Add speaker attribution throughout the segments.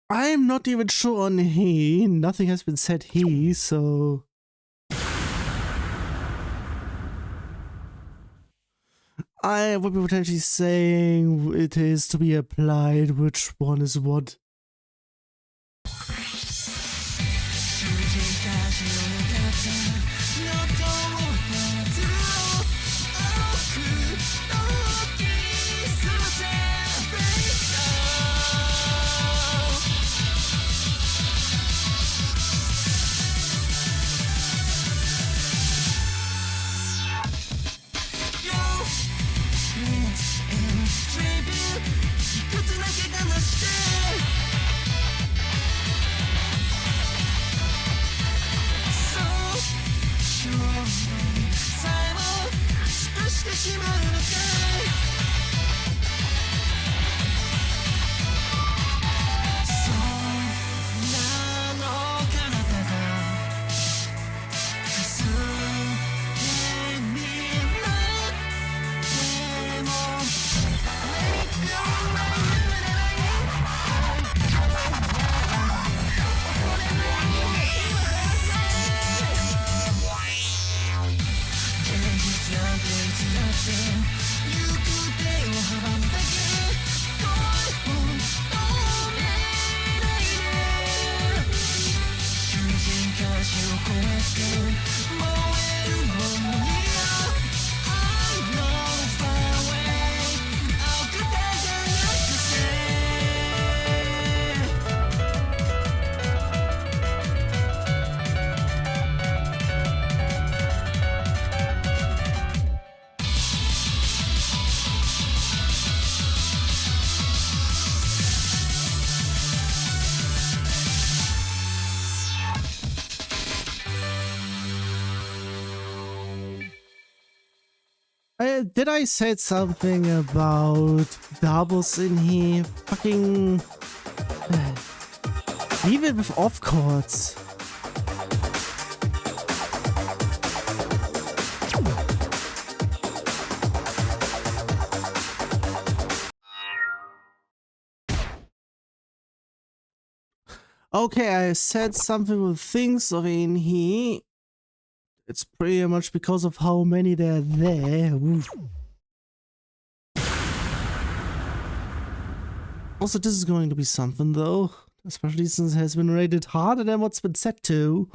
Speaker 1: I'm not even sure on he. Nothing has been said he, so... I would be potentially saying it is to be applied, which one is what. Did I say something about doubles in here? Fucking... Even with off chords. Okay, I said something with things of in here. It's pretty much because of how many there are there. Oof. Also, this is going to be something though, especially since it has been rated harder than what's been set to.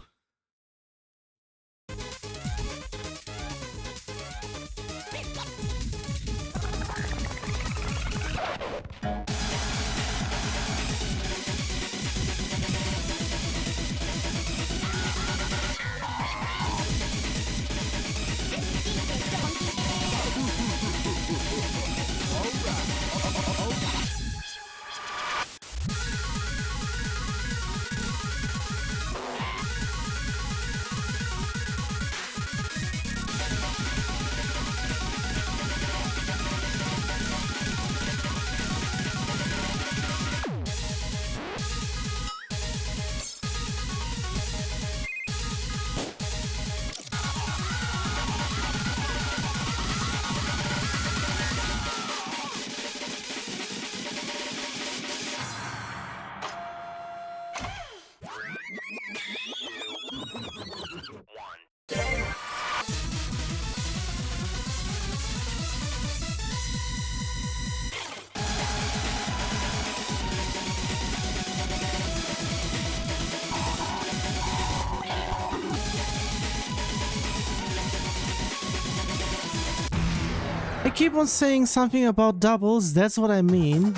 Speaker 1: I keep on saying something about doubles, that's what I mean.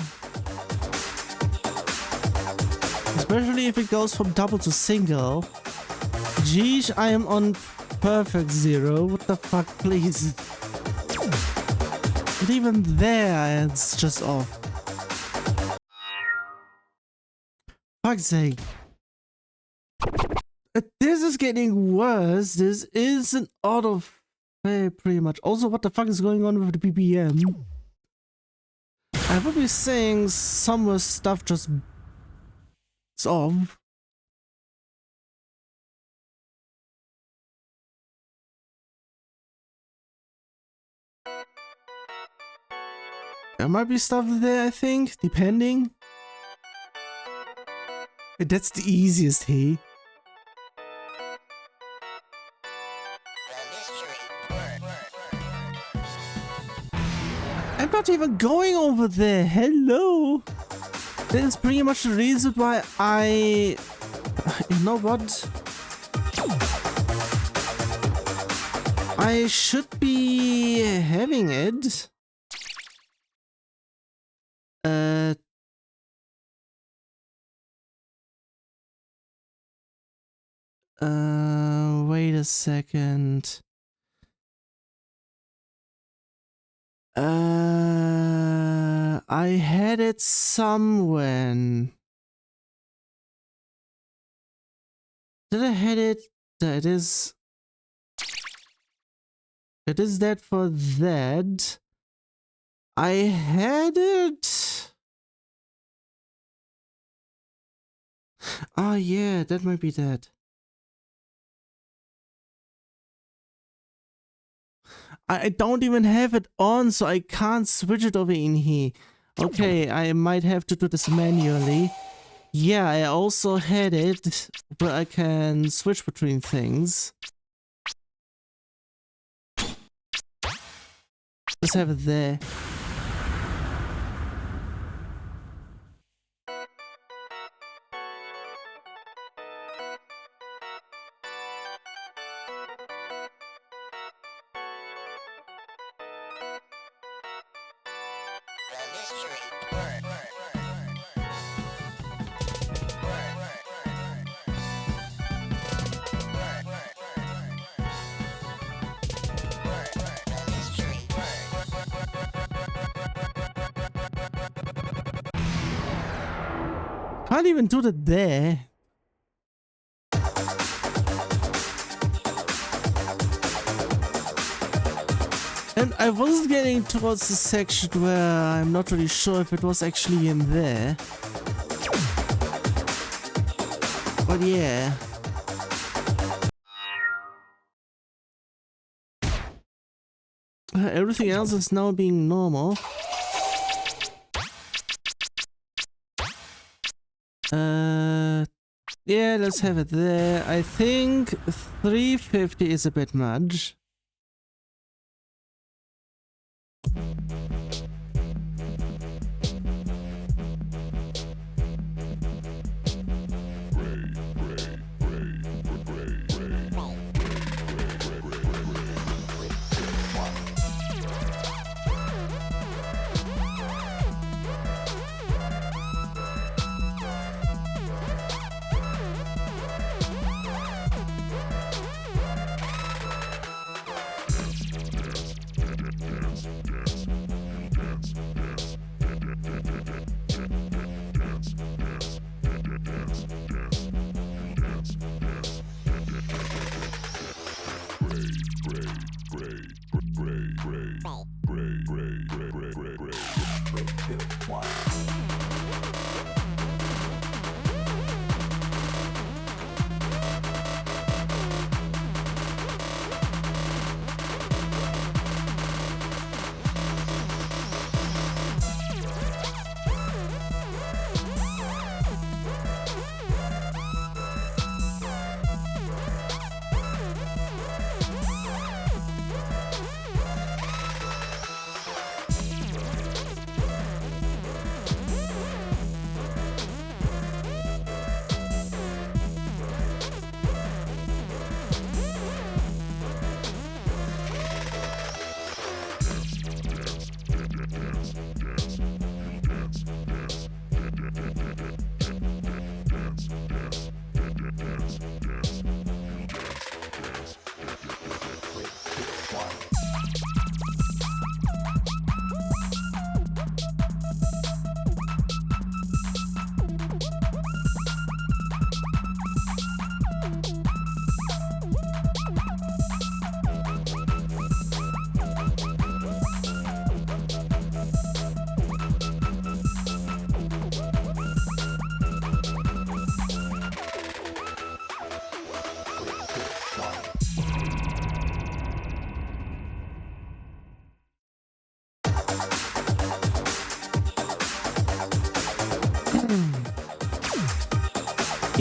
Speaker 1: Especially if it goes from double to single. Geesh, I am on perfect zero. What the fuck, please. But even there, it's just off. Fuck's sake. This is getting worse. This is an auto pretty much. Also, what the fuck is going on with the BPM? I would be saying some stuff just is off. There might be stuff there, I think, depending. That's the easiest, hey? I'm not even going over there. Hello. That is pretty much the reason why I... You know what? I should be having it. Wait a second. I had it somewhere. Did I had it? That is. It is that for that. I had it. Oh yeah, that might be that. I don't even have it on, so I can't switch it over in here. Okay, I might have to do this manually. Yeah, I also had it, but I can switch between things. Let's have it there. Can't even do that there. And I was getting towards the section where I'm not really sure if it was actually in there. But yeah. Everything else is now being normal. Yeah, let's have it there. I think 350 is a bit much.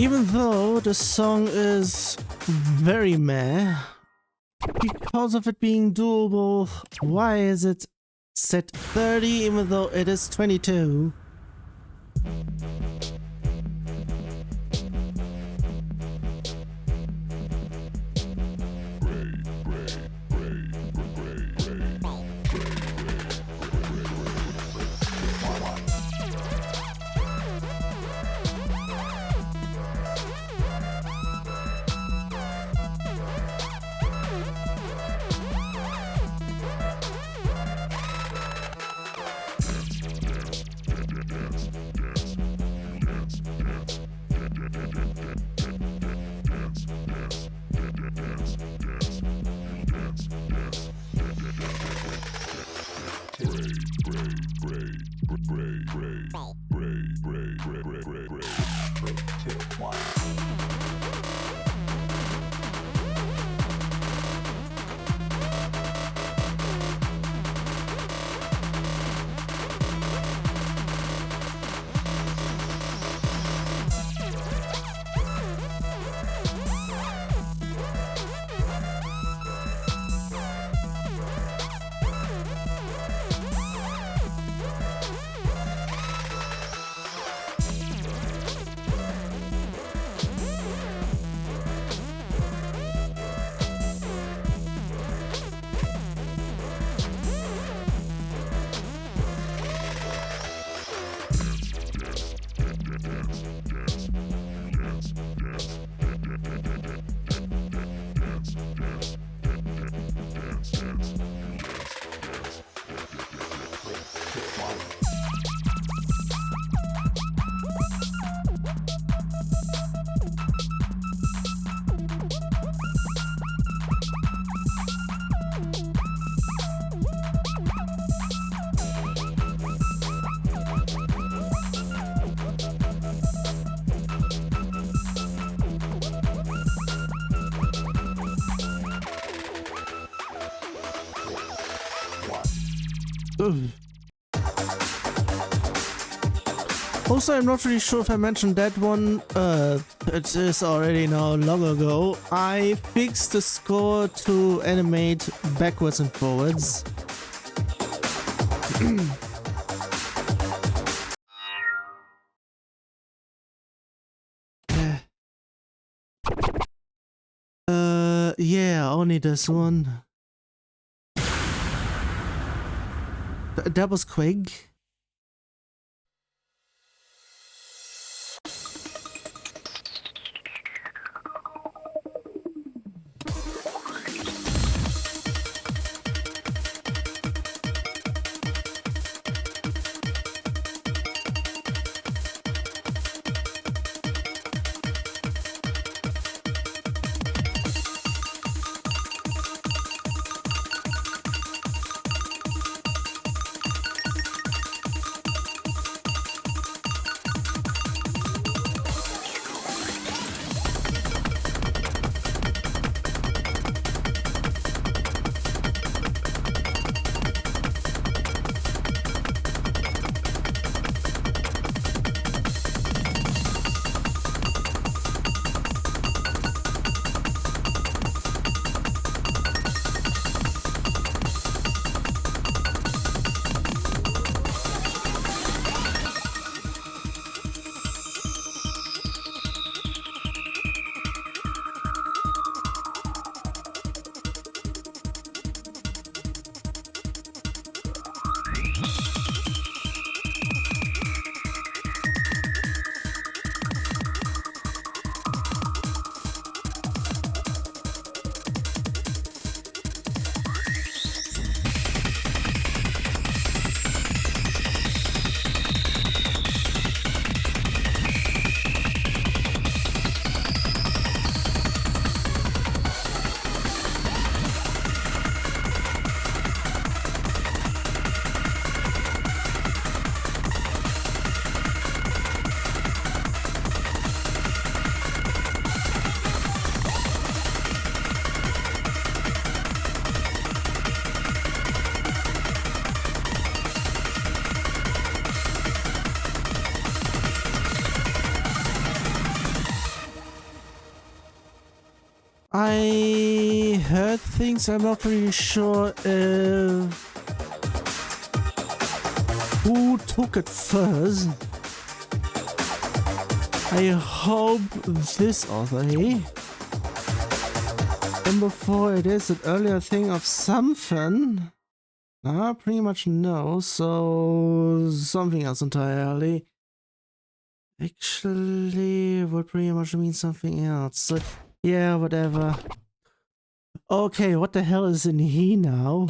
Speaker 1: Even though the song is very meh, because of it being doable, why is it set 30 even though it is 22? Also, I'm not really sure if I mentioned that one. It is already now long ago. I fixed the score to animate backwards and forwards. Yeah, only this one. That was Quig. I heard things. I'm not really sure if who took it first. I hope this author, eh? And before it is an earlier thing of something. Pretty much no, so something else entirely. Actually, would pretty much mean something else. So, yeah, whatever. Okay, what the hell is in here now?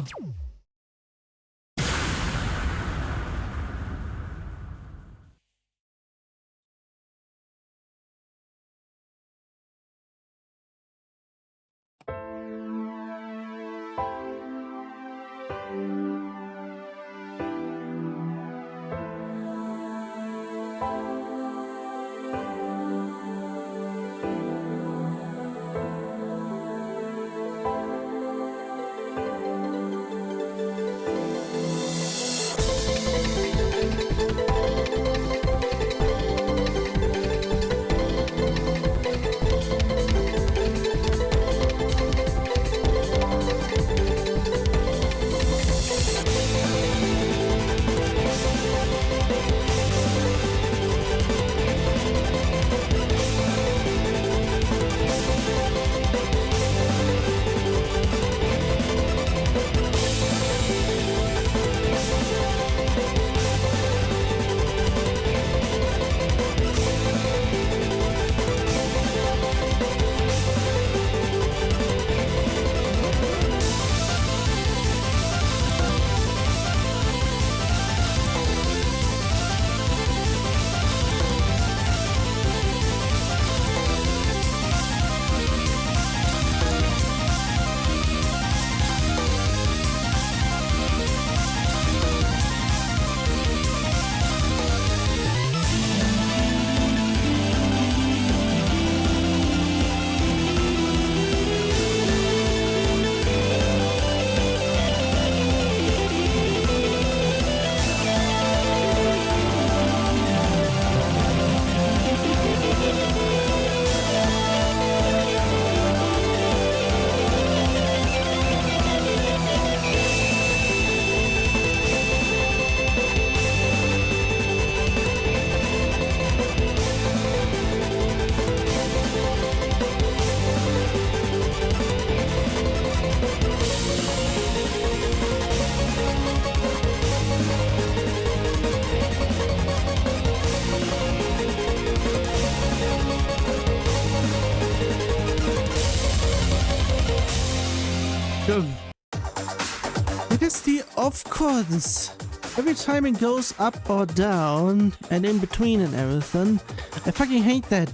Speaker 1: It is the of course. Every time it goes up or down and in between and everything. I fucking hate that.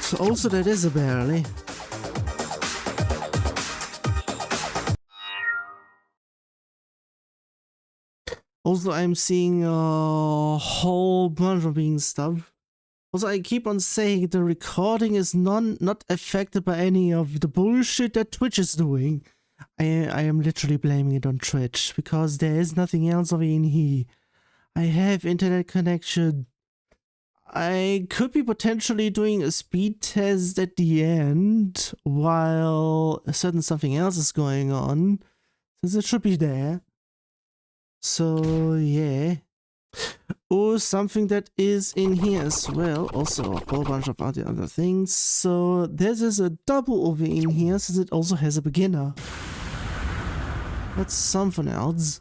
Speaker 1: So also that is a barely. Also I'm seeing a whole bunch of being stuff. Also, I keep on saying the recording is not affected by any of the bullshit that Twitch is doing. I am literally blaming it on Twitch, because there is nothing else over in here. I have internet connection. I could be potentially doing a speed test at the end, while a certain something else is going on, since it should be there. So, yeah. Oh, something that is in here as well. Also a whole bunch of other things. So this is a double over in here since it also has a beginner. That's something else.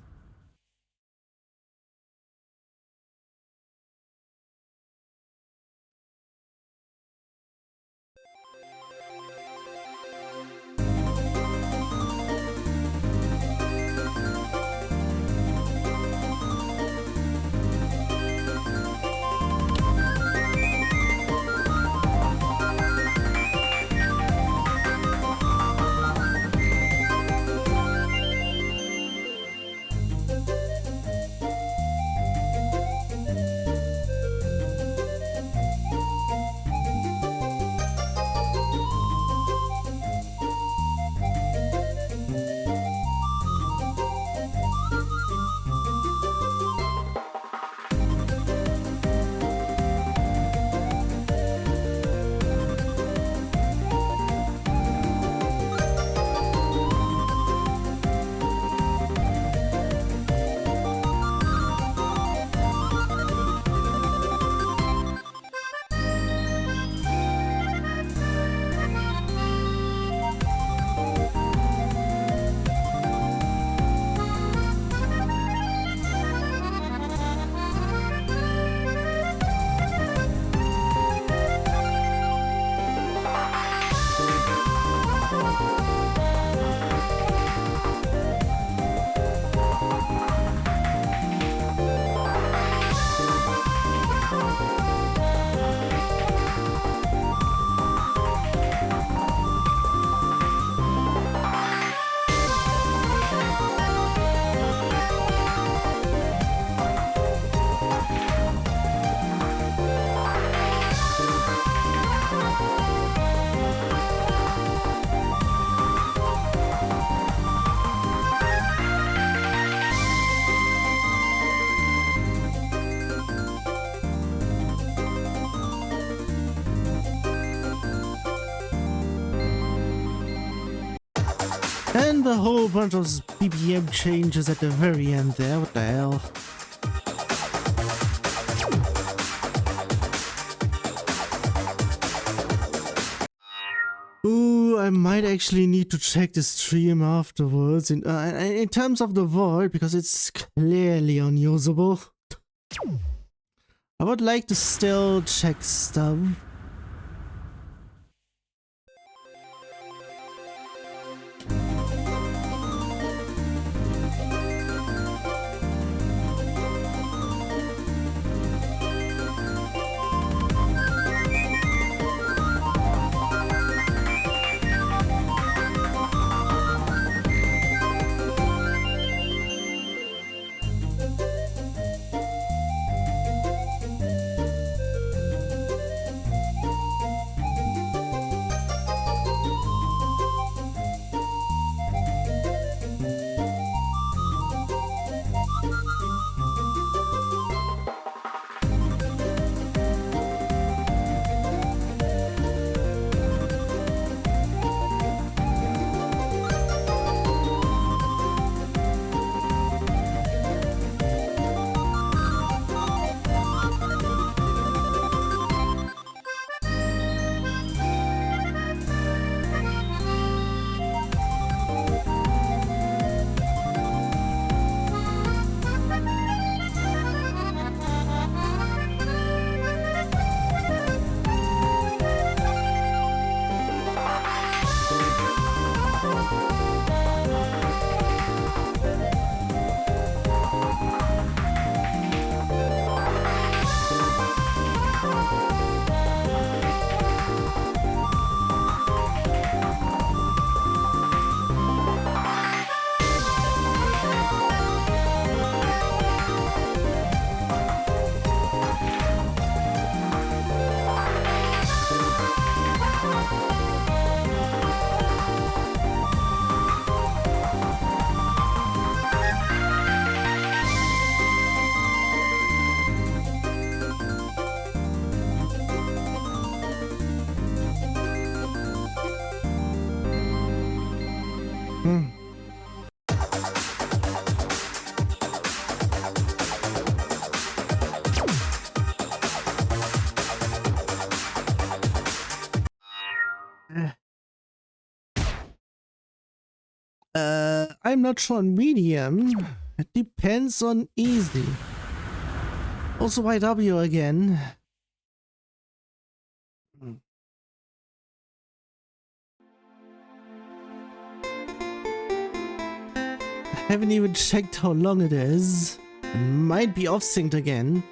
Speaker 1: And a whole bunch of BPM changes at the very end there, what the hell? Ooh, I might actually need to check the stream afterwards in terms of the vault, because it's clearly unusable. I would like to still check stuff. I'm not sure on medium. It depends on easy. Also YW again. I haven't even checked how long it is. It might be off-synced again.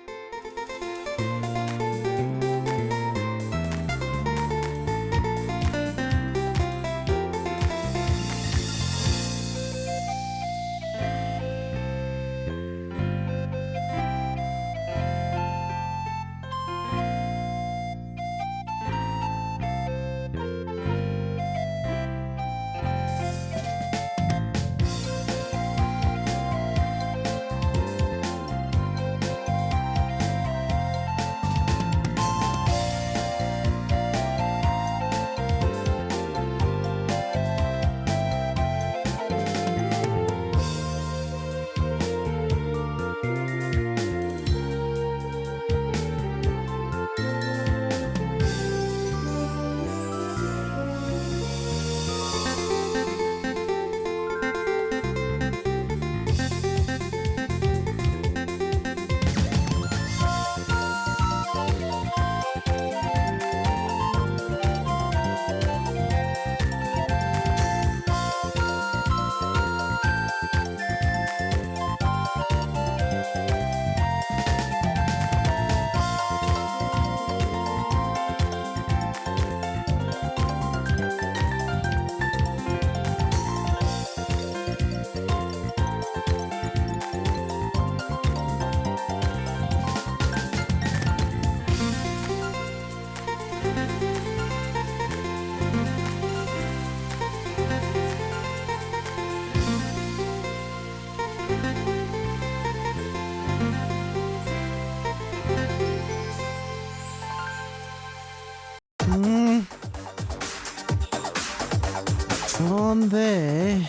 Speaker 1: on there?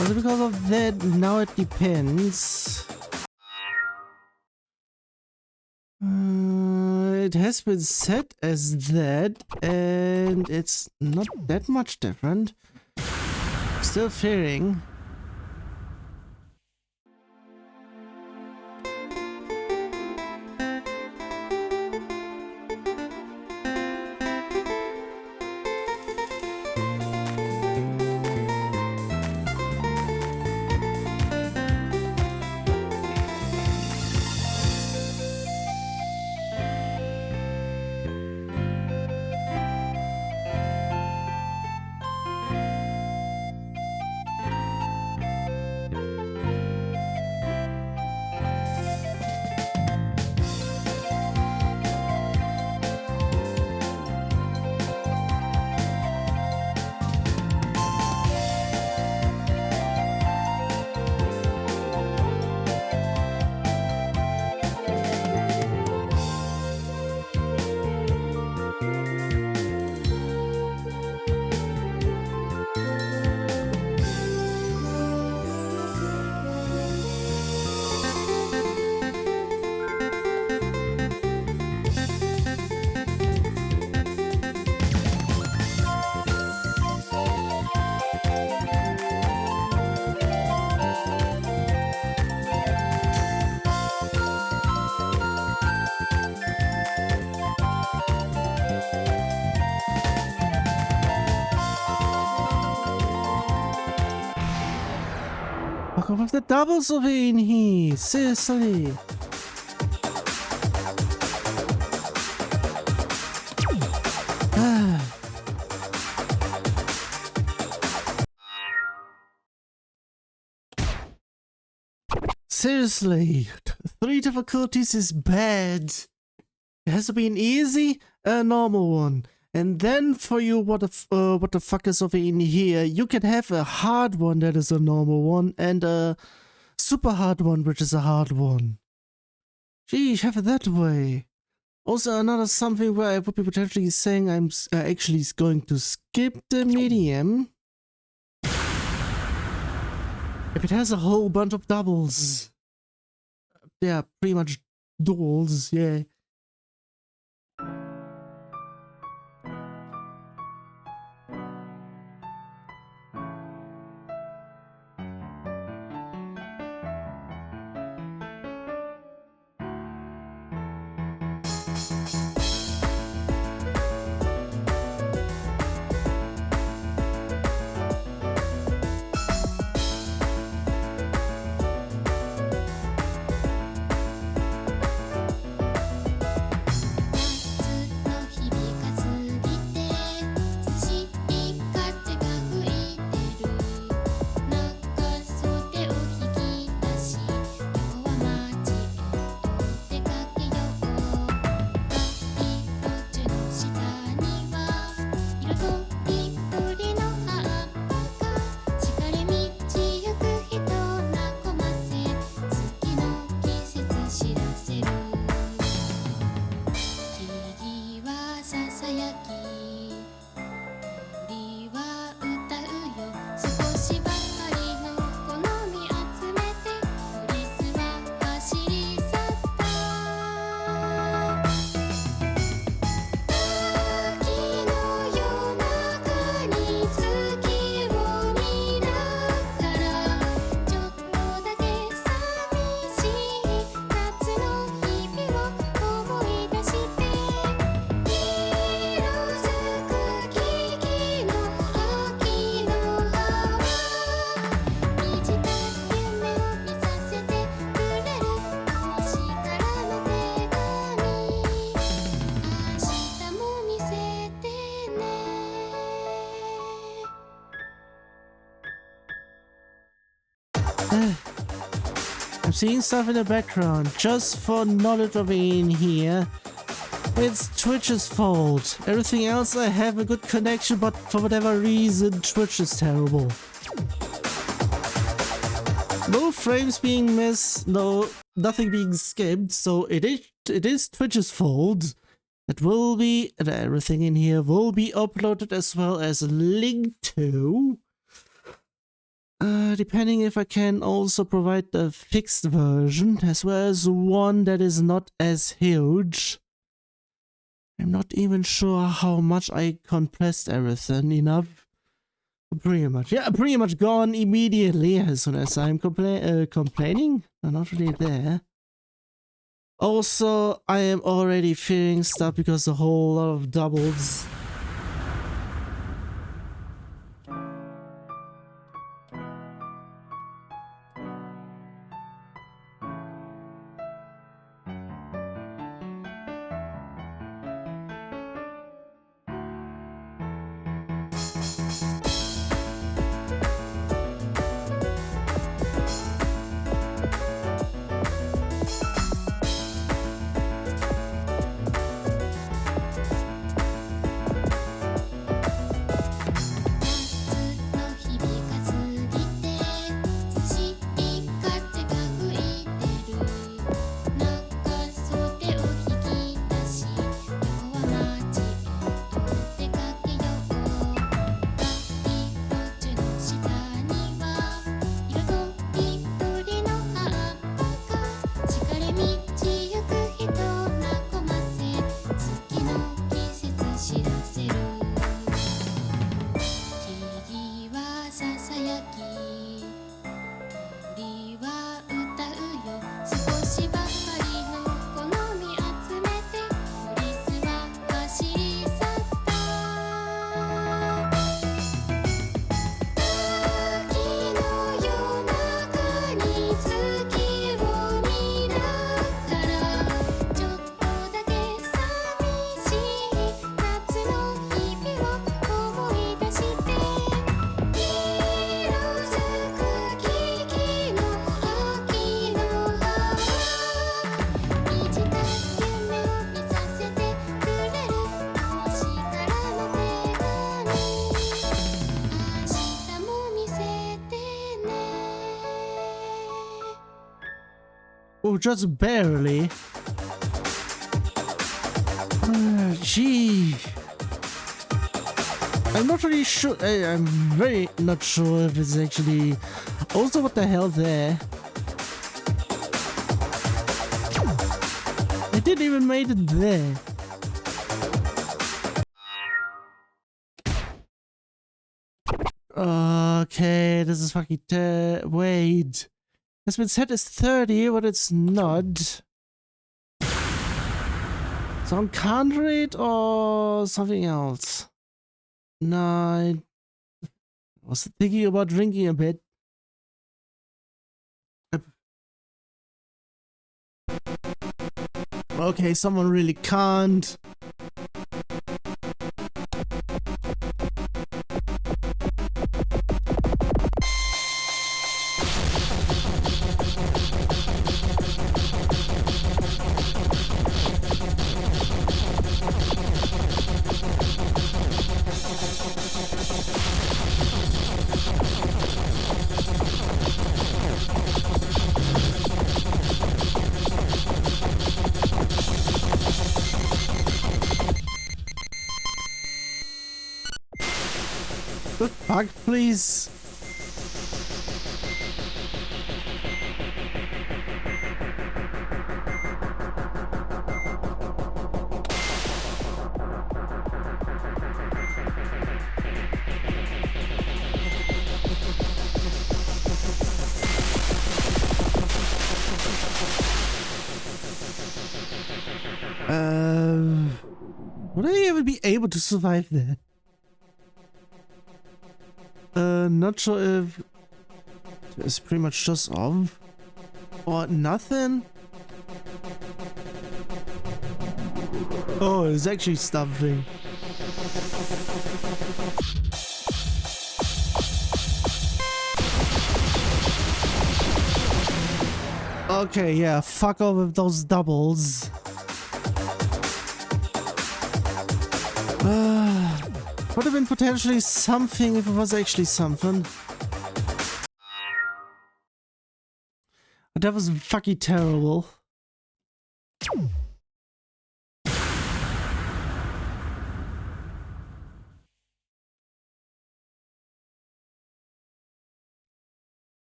Speaker 1: Was it because of that? Now it depends. It has been set as that, and it's not that much different. Still fearing. Fuck off with the doubles of it in here, seriously. Seriously, 3 difficulties is bad. It has to be an easy, a normal one. And then for you, what the fuck is over in here? You can have a hard one that is a normal one, and a super hard one which is a hard one. Gee, have it that way. Also, another something where I would be potentially saying I'm actually going to skip the medium. If it has a whole bunch of doubles. Yeah, pretty much duels, yeah. I'm seeing stuff in the background, just for knowledge of in here. It's Twitch's fault. Everything else I have a good connection, but for whatever reason Twitch is terrible. No frames being missed, no nothing being skipped, so it is Twitch's fault. everything in here will be uploaded as well as linked to. Depending if I can also provide the fixed version as well as one that is not as huge. I'm not even sure how much I compressed everything enough. Pretty much gone immediately as soon as I'm complaining. I'm not really there. Also, I am already feeling stuff because a whole lot of doubles. Oh, just barely. Gee. I'm not really sure. I'm very not sure if it's actually. Also, what the hell there? I didn't even made it there. Okay, this is fucking wait. It's been set as 30, but it's not. So on can't rate or something else? No, I was thinking about drinking a bit. Okay, someone really can't. The fuck, please? Would I even be able to survive that? Not sure if it's pretty much just off or nothing. Oh, it's actually stuffing. Okay, yeah, fuck off with those doubles. Would have been potentially something if it was actually something. But that was fucking terrible.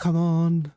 Speaker 1: come on.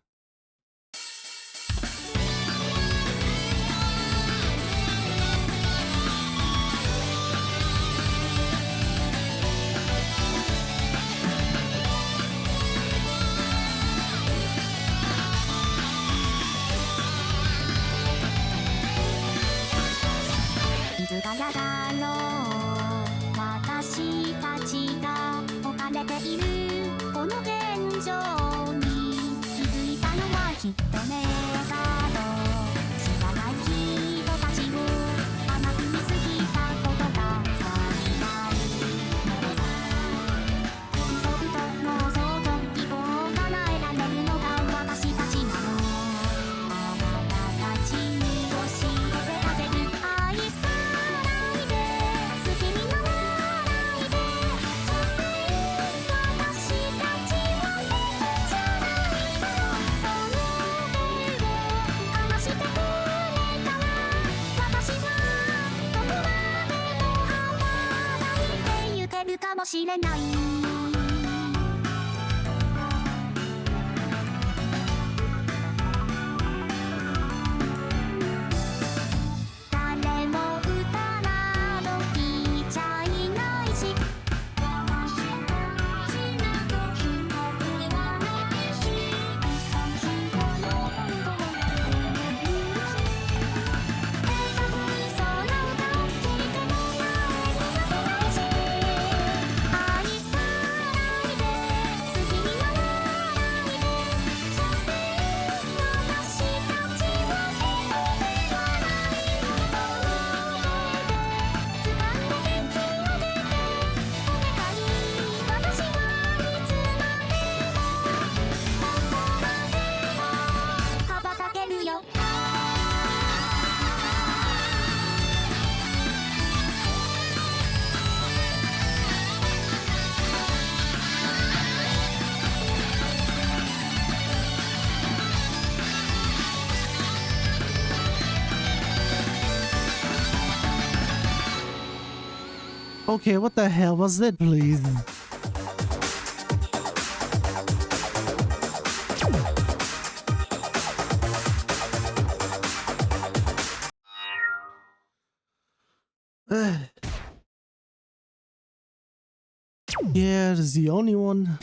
Speaker 1: Okay, what the hell was that, please? Yeah, this is the only one.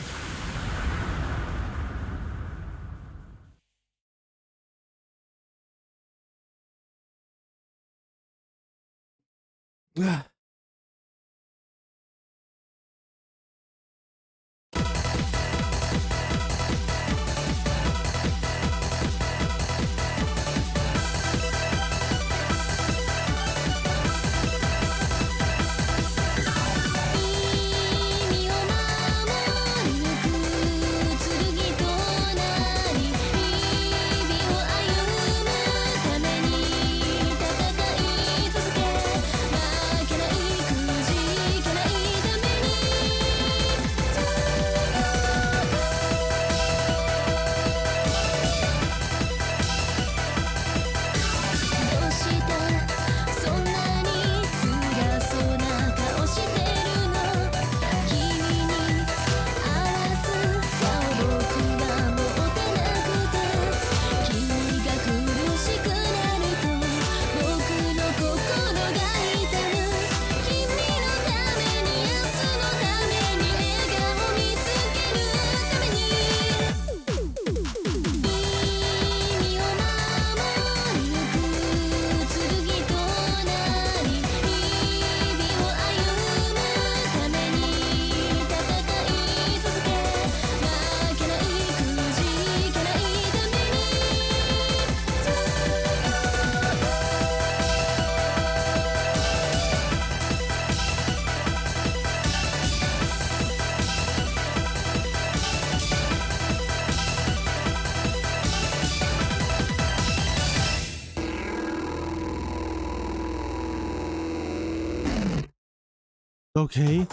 Speaker 1: Okay.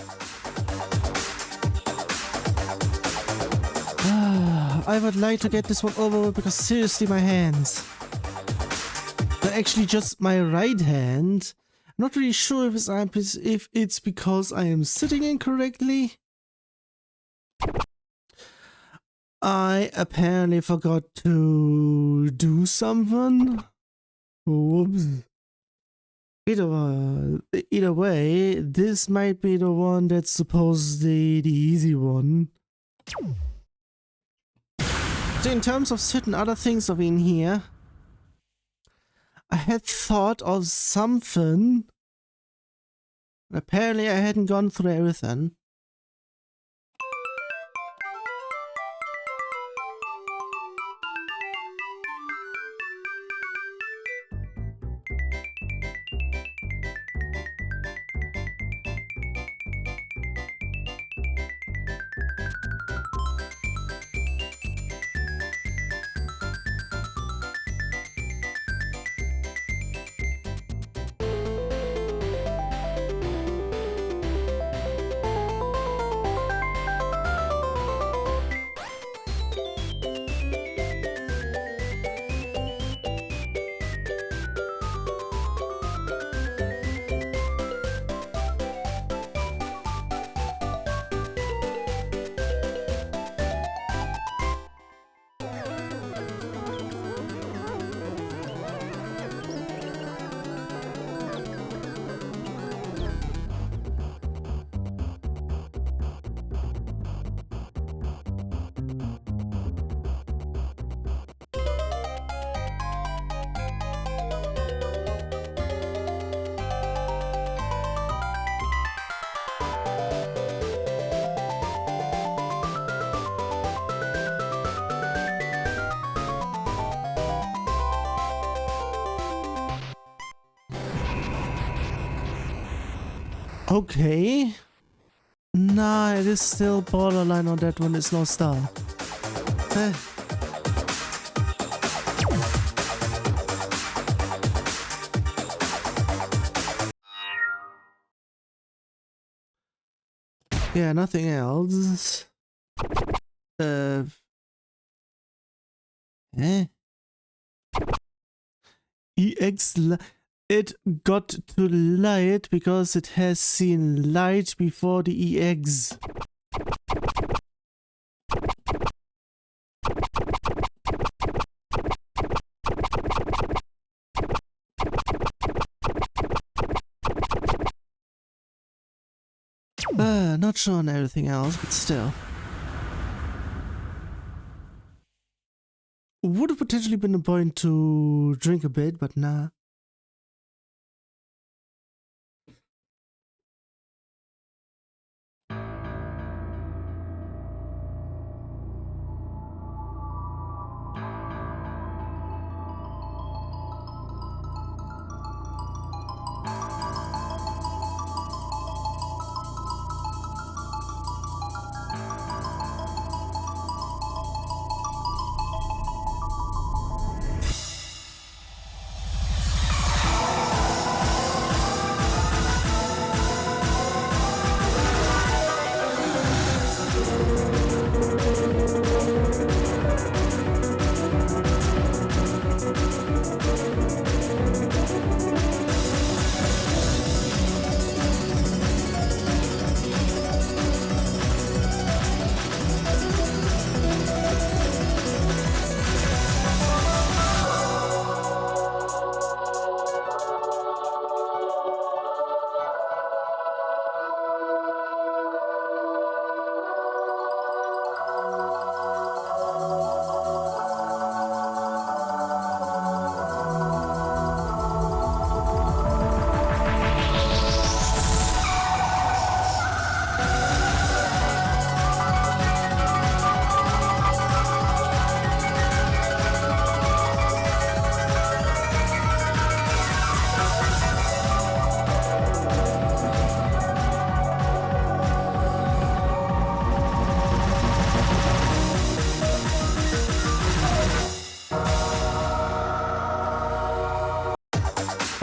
Speaker 1: I would like to get this one over with because seriously my hands. They're actually just my right hand. I'm not really sure if it's because I am sitting incorrectly. I apparently forgot to do something. Whoops. Either way, this might be the one that's supposedly the easy one. So in terms of certain other things of in here, I had thought of something. Apparently I hadn't gone through everything. Okay. Nah, it is still borderline on that one. It's no star. Yeah, nothing else. EX. It got to light because it has seen light before the EX. Not sure on everything else, but still. Would have potentially been a point to drink a bit, but nah.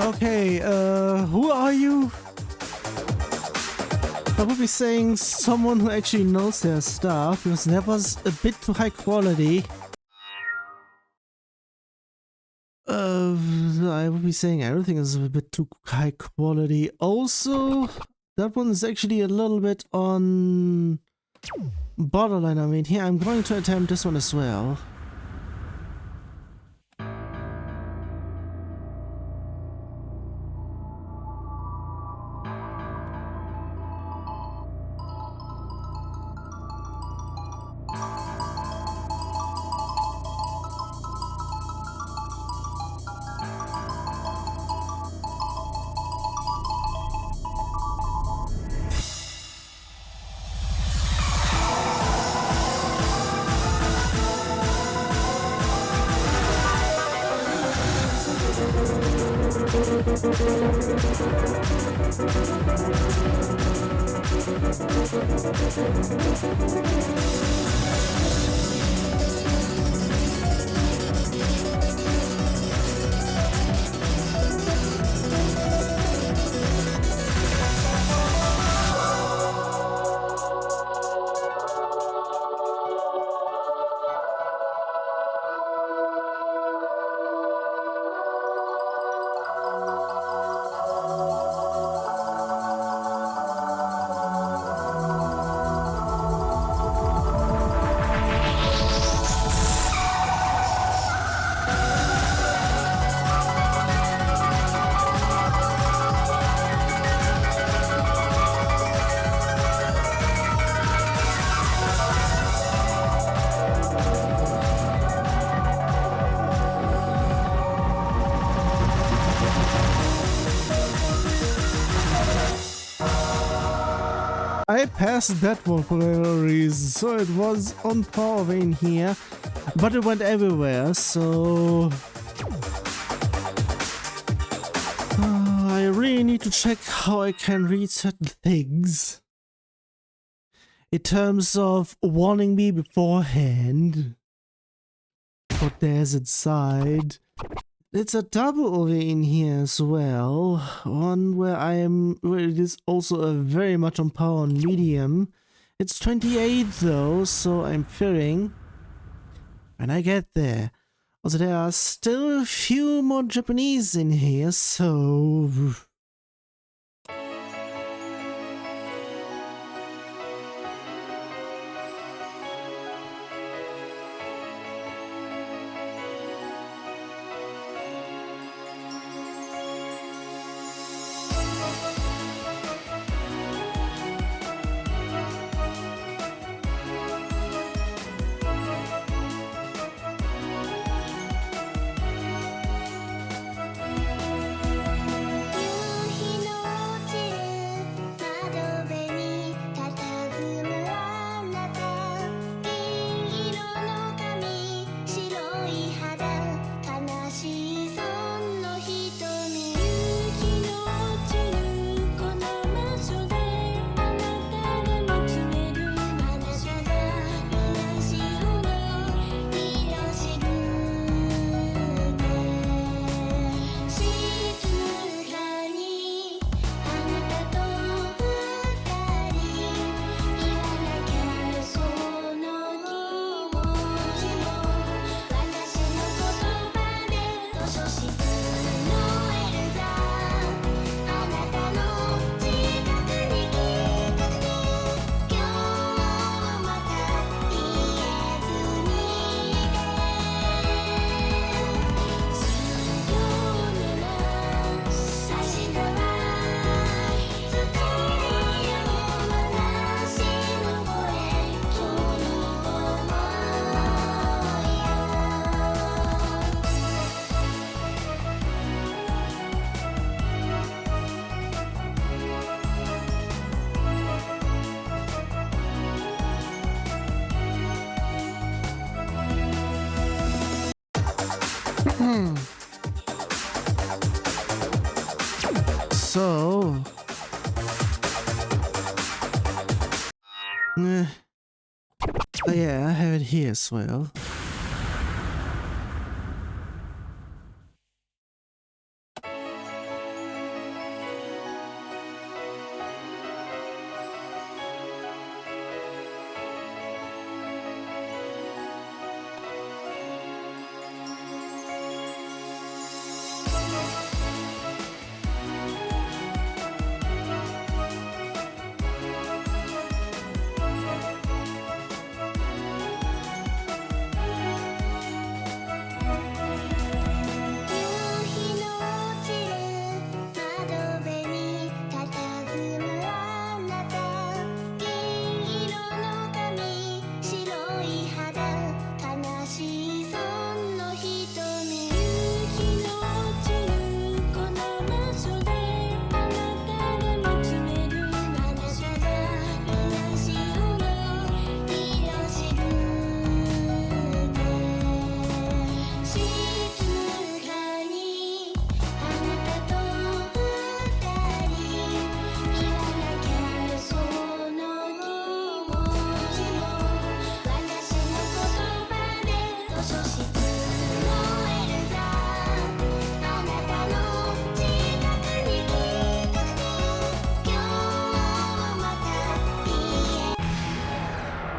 Speaker 1: Okay, who are you? I would be saying someone who actually knows their stuff, because that was a bit too high quality. I would be saying everything is a bit too high quality. Also, that one is actually a little bit on borderline of it here. I'm going to attempt this one as well. I passed that one for whatever reason, so it was on par in here, but it went everywhere, so I really need to check how I can read certain things in terms of warning me beforehand what there's inside. It's a double over in here as well, one where it is also a very much on par on medium. It's 28 though, so I'm fearing when I get there. Also, there are still a few more Japanese in here, so So, oh yeah, I have it here as well.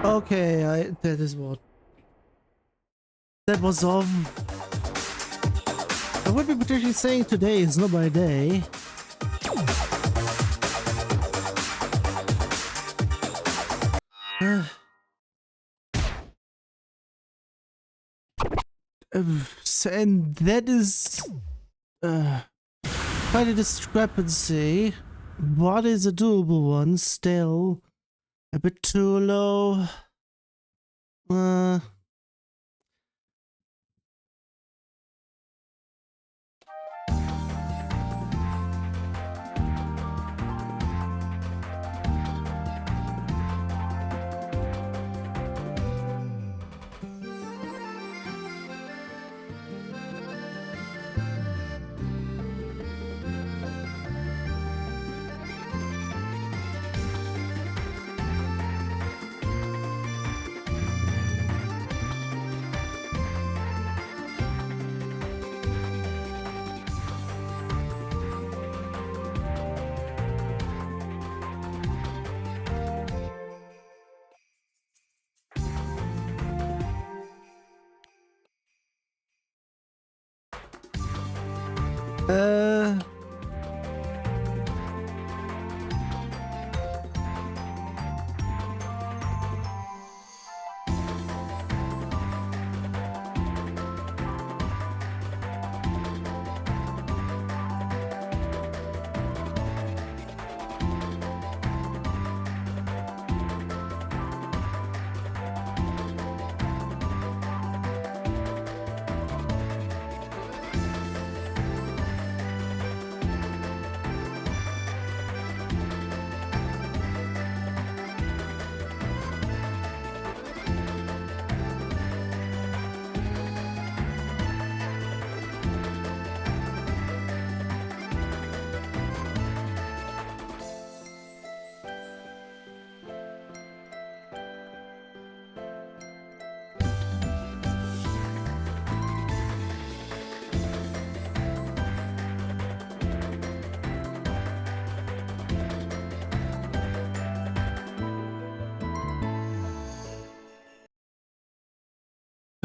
Speaker 1: Okay, that is what. That was I would be potentially saying today is not my day. And that is quite a discrepancy. What is a doable one? Still a bit too low.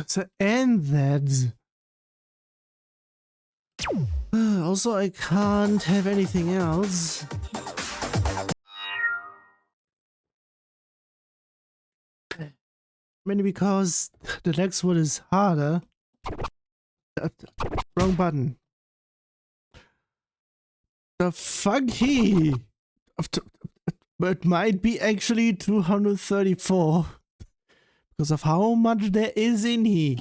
Speaker 1: So, and that. Also, I can't have anything else. Mainly because the next one is harder. Wrong button. The funky. But it might be actually 234. Because of how much there is in here.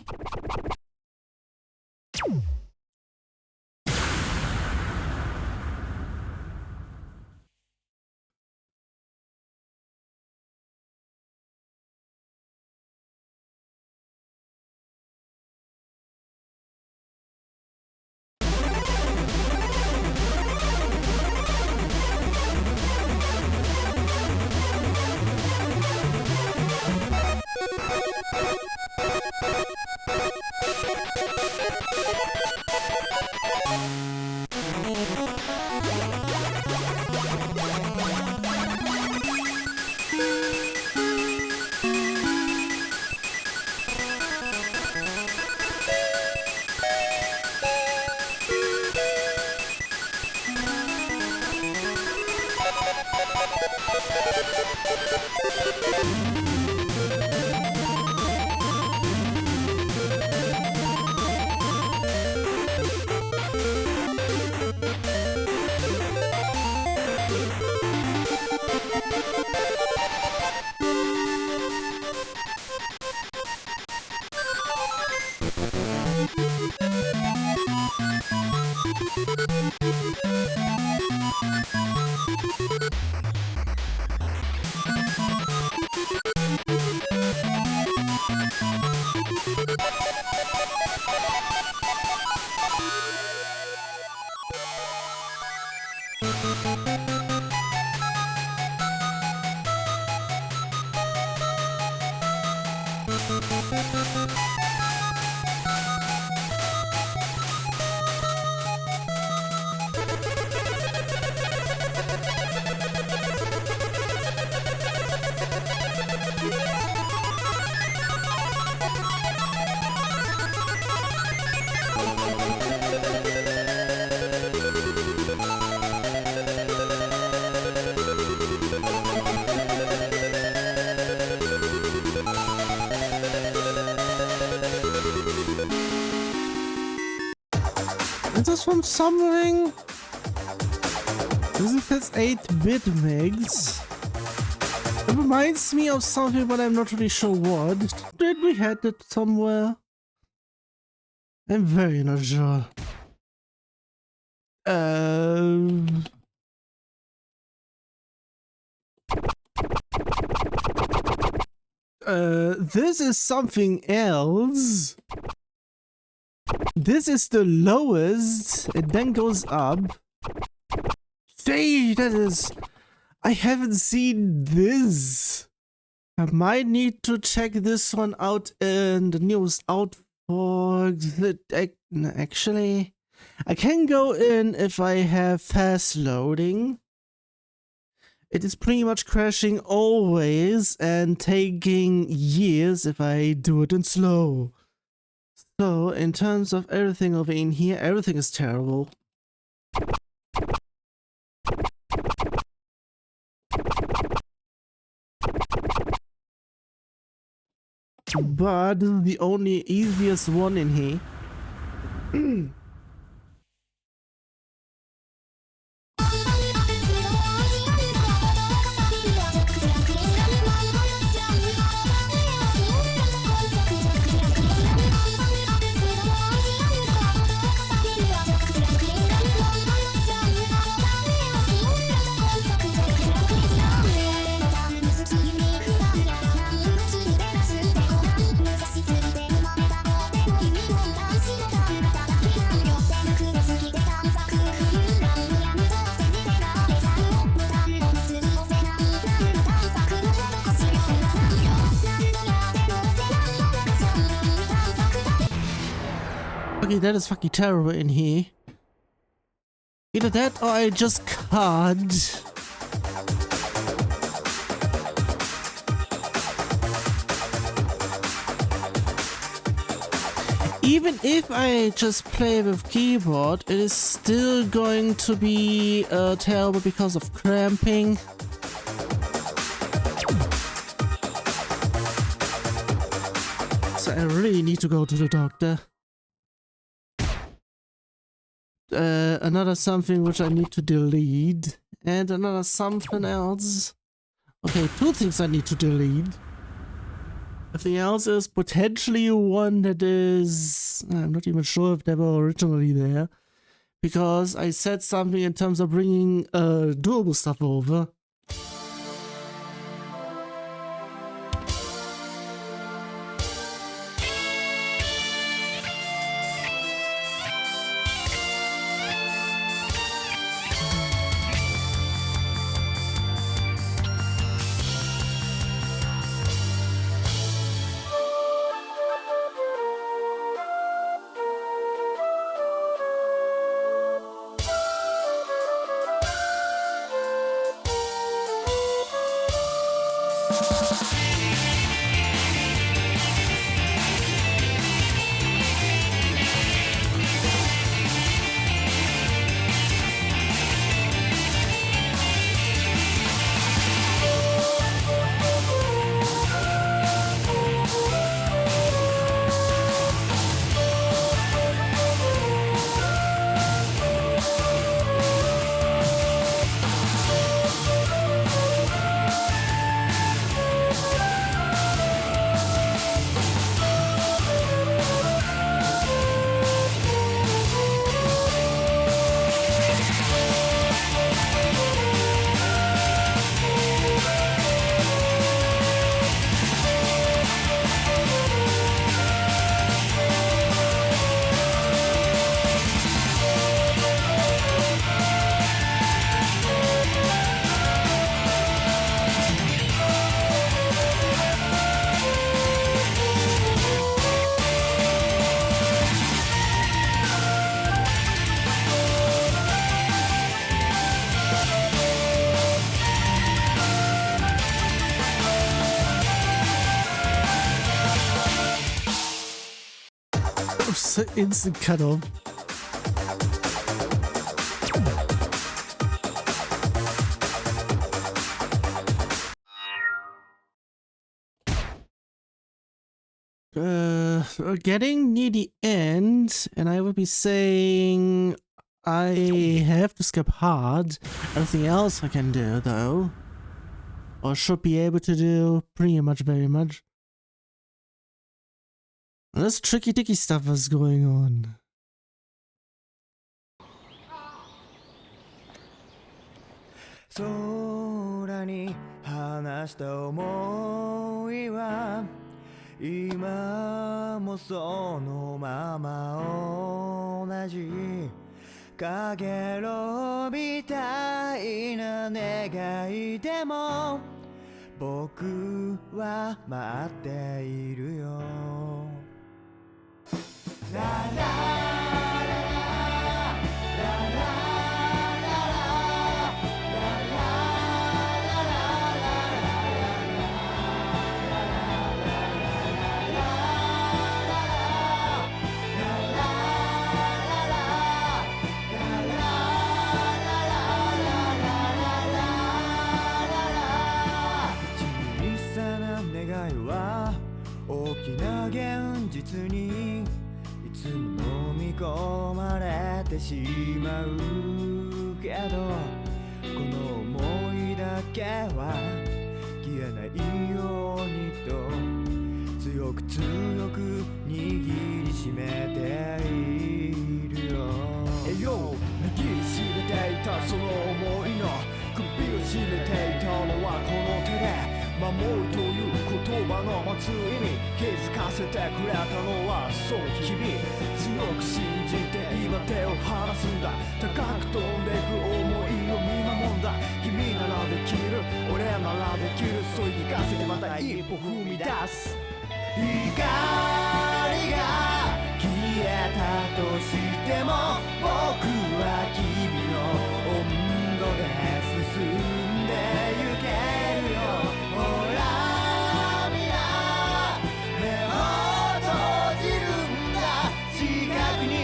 Speaker 1: Is this from something? Is this 8-bit mix? It reminds me of something, but I'm not really sure what. Did we had it somewhere? I'm very not sure. This is something else. This is the lowest. It then goes up. Hey, that is... I haven't seen this. I might need to check this one out in the newest out for the... Actually, I can go in if I have fast loading. It is pretty much crashing always and taking years if I do it in slow. So, in terms of everything over in here, everything is terrible. But this is the only easiest one in here. Okay, that is fucking terrible in here. Either that or I just can't. Even if I just play with keyboard, it is still going to be terrible because of cramping. So I really need to go to the doctor. Another something which I need to delete, and another something else. Okay, two things I need to delete. Everything else is potentially one that is... I'm not even sure if they were originally there, because I said something in terms of bringing doable stuff over. Instant cut off. getting near the end, and I would be saying I have to skip hard. Everything else I can do, though, or should be able to do pretty much, very much. And this tricky dicky stuff is going on.
Speaker 2: Sorani hanashita omoi wa今もそのまま同じかげろみたいな願いでも僕は待っているよララ大きな現実にいつも飲み込まれてしまうけどこの想いだけは消えないようにと強く強く握りしめているよ握りしめていたその想いの首を絞めていたのはこの手で守るという言葉の持つ意味気づかせてくれたのはそう君強く信じて今手を離すんだ高く飛んでく想いを見守んだ君ならできる俺ならできるそう言い聞かせてまた一歩踏み出す光が消えたとしても僕は君の温度で進んでゆけるよほらみんな目を閉じるんだ近くに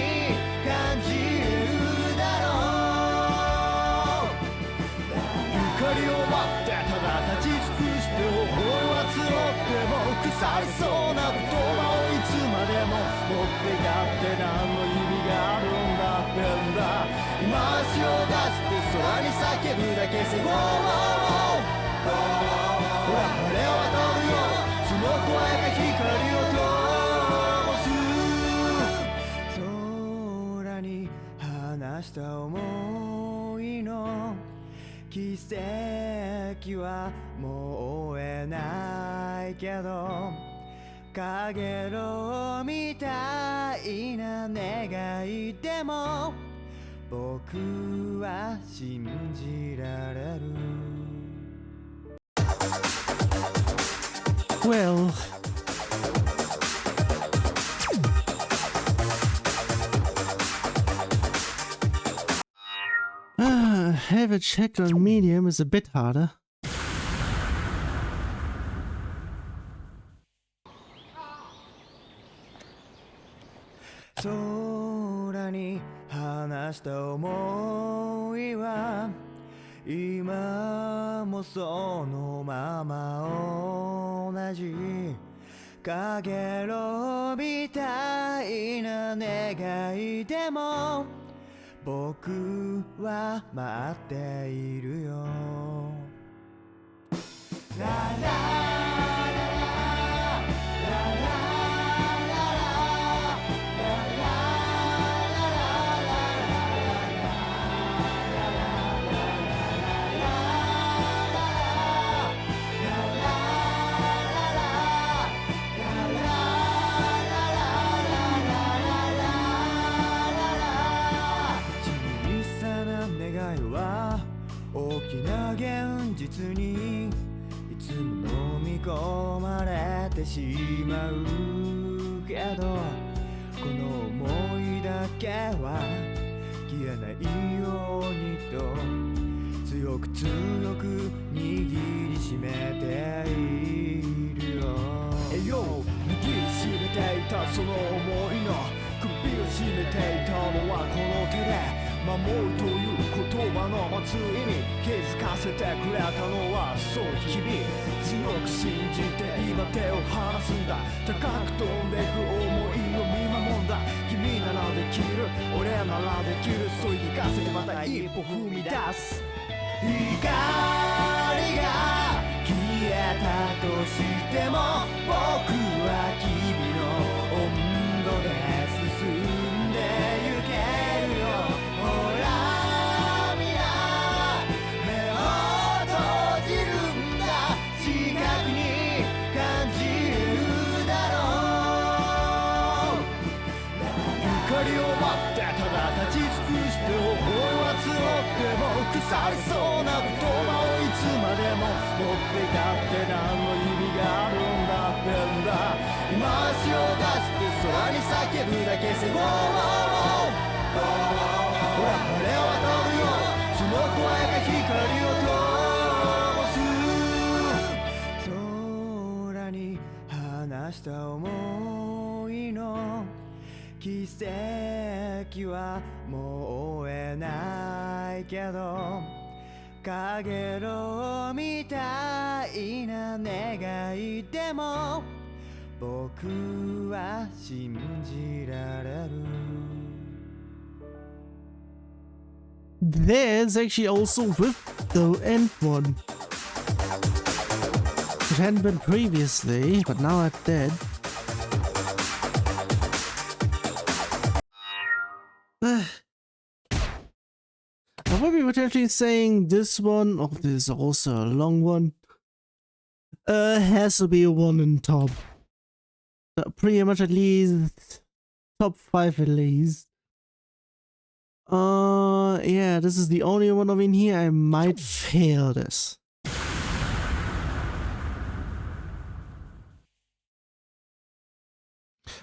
Speaker 2: 感じるだろう光を待ってただ立ち尽くして思いは募っても腐りそうな言葉をいつまでも持っていたって何の意味があるんだってんだ今足を出して空に叫ぶだけせほら晴れ渡るよその声が光を灯す空に離した想いの奇跡はもう追えないけどかげろうみたいな願いでも僕は信じられる
Speaker 1: Well, have a check on medium is a bit harder.
Speaker 2: 空に離した想いは今もそのまま同じかげろうみたいな願いでも僕は待っているよララ大きな現実にいつも飲み込まれてしまうけどこの想いだけは消えないようにと強く強く握りしめているよ握りしめていたその想いの首を絞めていたのはこの手で守るという言葉の持つ意味気づかせてくれたのはそう君強強く信じて今手を離すんだ。高く飛んでく想いを見守んだ。君ならできる、俺ならできる、そう言い聞かせてまた一歩踏み出す。光が消えたとしても僕は君の温度で進んでゆけるよ。ほらみんな目を閉じるんだ。近くに感じるだろう。光を待ってただ立ち尽くして思いは募っても腐りそうな言葉をいつまでも持っていたって何の意味があるんだってんだ。今足を出して空に叫ぶだけ。せほら晴れ渡るよ、その声が光を灯す。空に放した想いの奇跡はもう追えないけど、かげろうみたいな願いでも僕は信じられる。
Speaker 1: There's actually also with the end one. It hadn't been previously, but now it did. I will be potentially saying this one, oh, this is also a long one, has to be a one in top. Pretty much at least top 5 at least. Yeah, this is the only one of in here. I might fail this.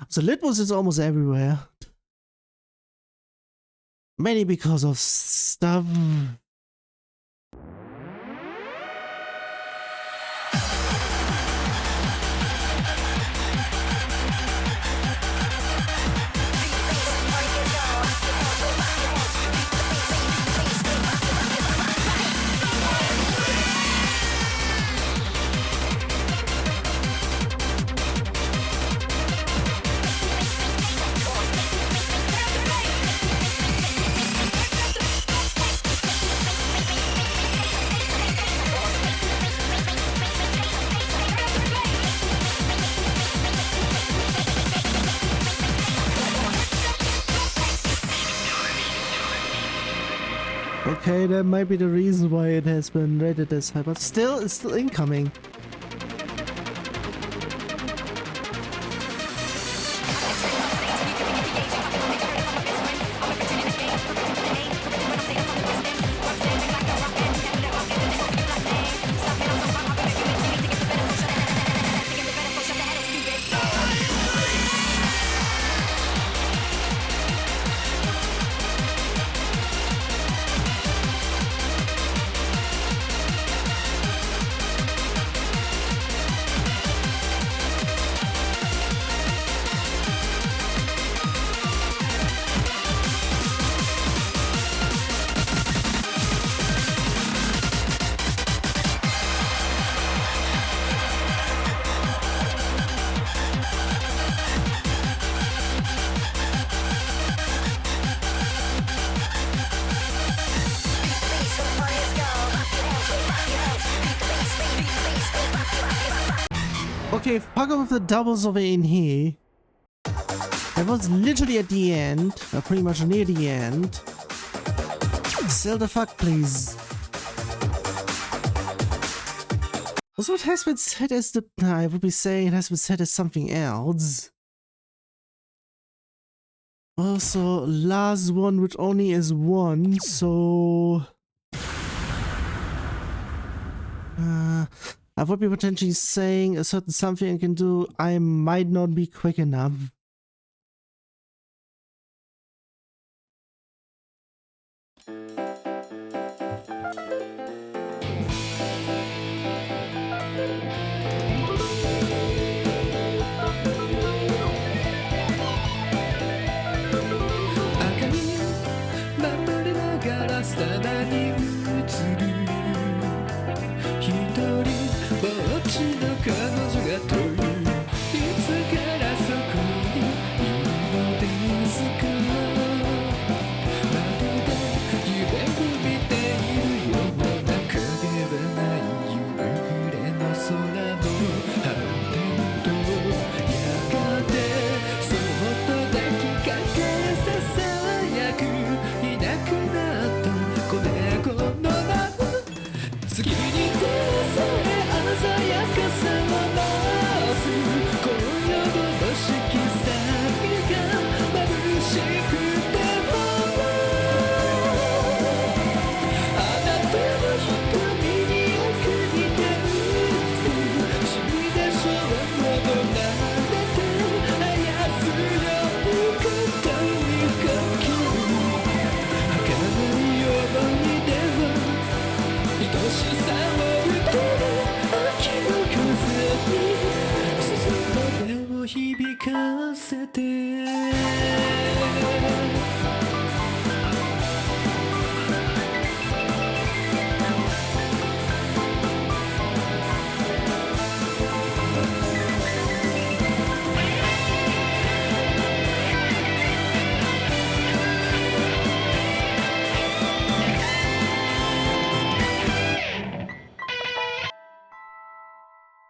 Speaker 1: So litmus is almost everywhere. Mainly because of stuff. Okay, that might be the reason why it has been rated this high, but still, it's still incoming. Okay, fuck off the doubles over in here. That was literally at the end, or pretty much near the end. Still the fuck, please. Also, it has been set as the... I would be saying it has been set as something else. Also, last one, which only is one, so... I would be potentially saying a certain something I can do. I might not be quick enough.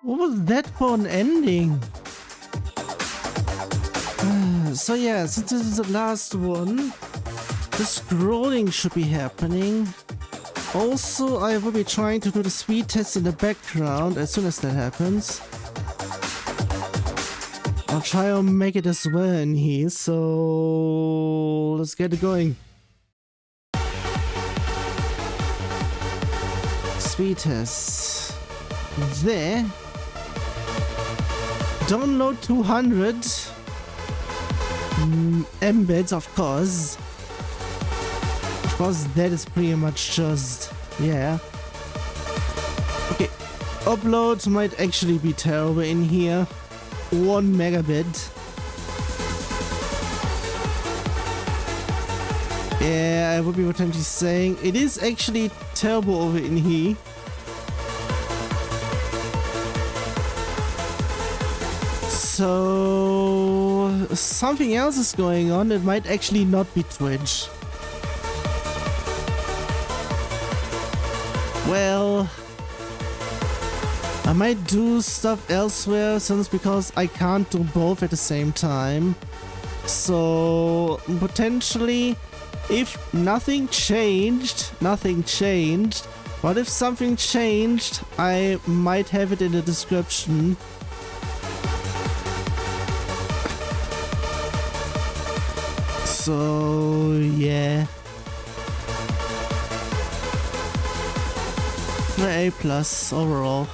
Speaker 1: What was that for an ending? So yeah, since this is the last one, the scrolling should be happening. Also, I will be trying to do the speed test in the background as soon as that happens. I'll try and make it as well in here, so let's get it going. Speed test. There. Download 200. Embeds, of course. Of course, that is pretty much just, yeah. Okay, upload might actually be terrible in here. 1 megabit. Yeah, I would be potentially saying it is actually terrible over in here. So something else is going on. It might actually not be Twitch. Well, I might do stuff elsewhere since because I can't do both at the same time. So potentially, if nothing changed, but if something changed, I might have it in the description. So yeah, A+ overall.